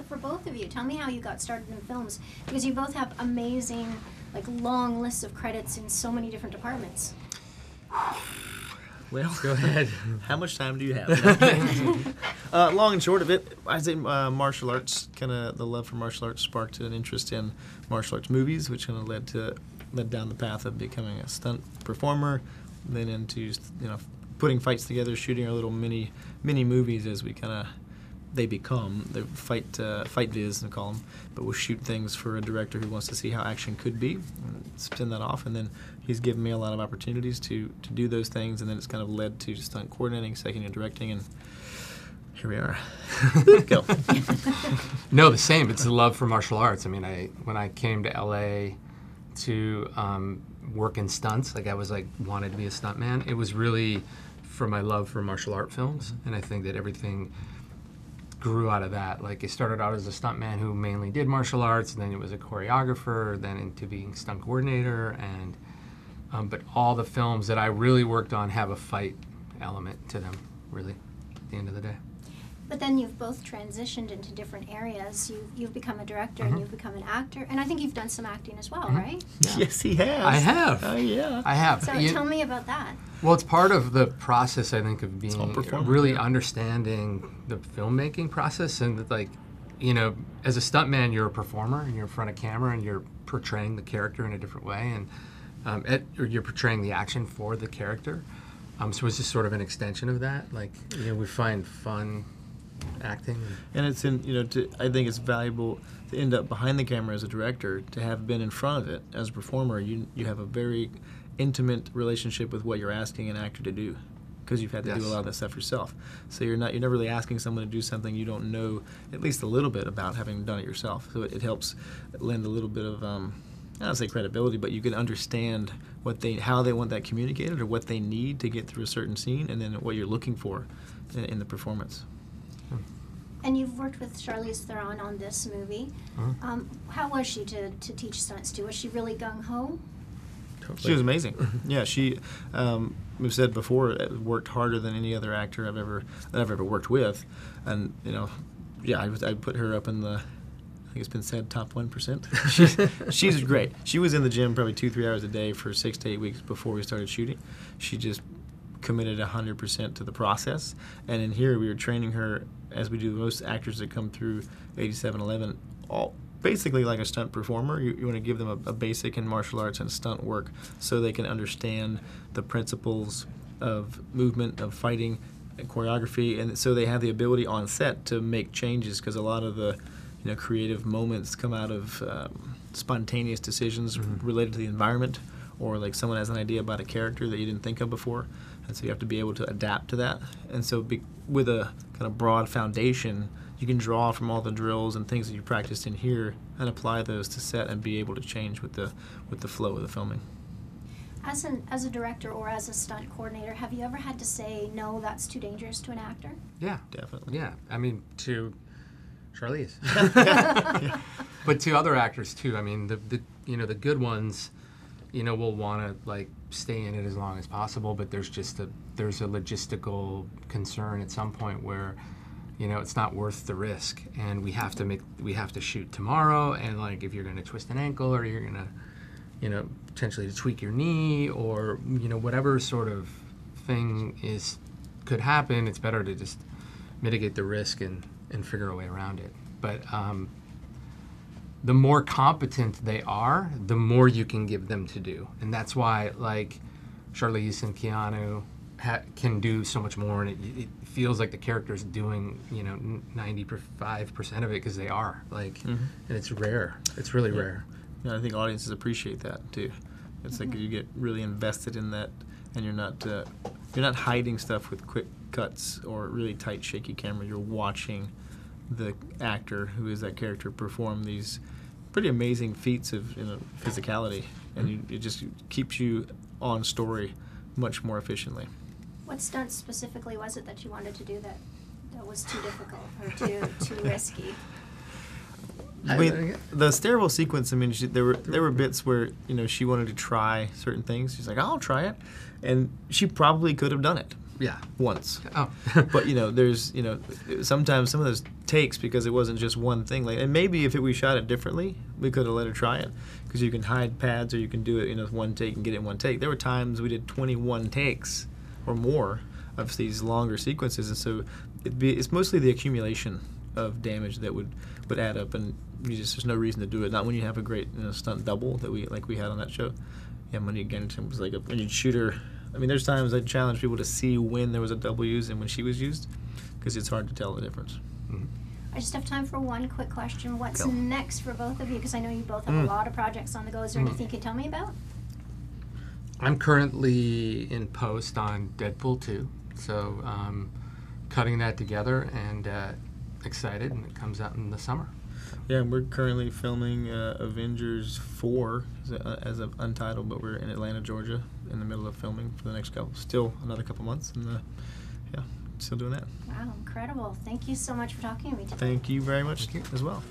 for both of you. Tell me how you got started in films, because you both have amazing, like, long lists of credits in so many different departments. Well, Go ahead. how much time do you have? Long and short of it, I'd say martial arts, kind of the love for martial arts sparked an interest in martial arts movies, which kind of led down the path of becoming a stunt performer, then into putting fights together, shooting our little mini movies as we they become the fight viz, they call them, but we'll shoot things for a director who wants to see how action could be, and spin that off, and then he's given me a lot of opportunities to do those things, and then it's kind of led to stunt coordinating, second year directing, and here we are. Go. No, the same. It's the love for martial arts. I mean, when I came to LA to work in stunts, like I was wanted to be a stuntman. It was really for my love for martial art films, and I think that everything grew out of that. Like, I started out as a stuntman who mainly did martial arts, and then it was a choreographer, then into being stunt coordinator, and but all the films that I really worked on have a fight element to them, really, at the end of the day. But then you've both transitioned into different areas. You've become a director and you've become an actor, and I think you've done some acting as well, right? Yeah. Yes, he has. I have. Oh, yeah. I have. So tell me about that. Well, it's part of the process, I think, of being performance, really yeah. understanding the filmmaking process. And as a stuntman, you're a performer and you're in front of camera and you're portraying the character in a different way, and or you're portraying the action for the character. So it's just sort of an extension of that. We find fun acting. And it's I think it's valuable to end up behind the camera as a director, to have been in front of it as a performer. You have a very intimate relationship with what you're asking an actor to do, because you've had to do a lot of that stuff yourself. So you're never really asking someone to do something you don't know at least a little bit about, having done it yourself. So it helps lend a little bit of I don't say credibility, but you can understand how they want that communicated, or what they need to get through a certain scene, and then what you're looking for in the performance. And you've worked with Charlize Theron on this movie. How was she to teach stunts to? Was she really gung-ho? She was amazing. Yeah, she, we've said before, worked harder than any other actor I've ever worked with, and I'd put her up in the, I think it's been said, top 1%. She's great. She was in the gym probably 2-3 hours a day for 6 to 8 weeks before we started shooting. She just committed 100% to the process, and in here we were training her as we do most actors that come through 8711, all basically like a stunt performer. You want to give them a basic in martial arts and stunt work, so they can understand the principles of movement, of fighting, and choreography, and so they have the ability on set to make changes, because a lot of the creative moments come out of spontaneous decisions related to the environment, or like someone has an idea about a character that you didn't think of before, and so you have to be able to adapt to that. And so with a kind of broad foundation, you can draw from all the drills and things that you practiced in here and apply those to set and be able to change with the flow of the filming. As a director or as a stunt coordinator, have you ever had to say, no, that's too dangerous to an actor? Yeah, Definitely. yeah. I mean, to Charlize, Yeah. but to other actors too. I mean, the good ones, will want to stay in it as long as possible. But there's a logistical concern at some point where, it's not worth the risk, and we have to shoot tomorrow. And if you're going to twist an ankle, or you're going to, potentially tweak your knee, or whatever sort of thing could happen, it's better to just mitigate the risk and figure a way around it. But the more competent they are, the more you can give them to do. And that's why, Charlize and Keanu can do so much more, and it feels like the character's doing, 95% of it, because they are. And it's rare. It's really rare. Yeah, I think audiences appreciate that, too. It's like you get really invested in that, and you're not hiding stuff with quick cuts or really tight, shaky camera. You're watching the actor, who is that character, perform these pretty amazing feats of physicality, and it just keeps you on story much more efficiently. What stunt specifically was it that you wanted to do that was too difficult or too risky? The stairwell sequence, there were bits where she wanted to try certain things. She's like, I'll try it, and she probably could have done it, Yeah. once. Oh. But there's sometimes some of those takes, because it wasn't just one thing. Like, and maybe if we shot it differently, we could have let her try it, because you can hide pads, or you can do it with one take and get it in one take. There were times we did 21 takes or more of these longer sequences, and so it's mostly the accumulation of damage that would add up, and there's no reason to do it. Not when you have a great stunt double that we had on that show. Yeah, Money Again was like when you'd shoot her. I mean, there's times I challenge people to see when there was a double used and when she was used, because it's hard to tell the difference. Mm-hmm. I just have time for one quick question. What's Go. next for both of you? Because I know you both have a lot of projects on the go. Is there anything you can tell me about? I'm currently in post on Deadpool 2, so cutting that together and excited, and it comes out in the summer. Yeah, we're currently filming Avengers 4 as an untitled, but we're in Atlanta, Georgia, in the middle of filming for the next another couple months, and still doing that. Wow, incredible. Thank you so much for talking to me today. Thank you very much as well.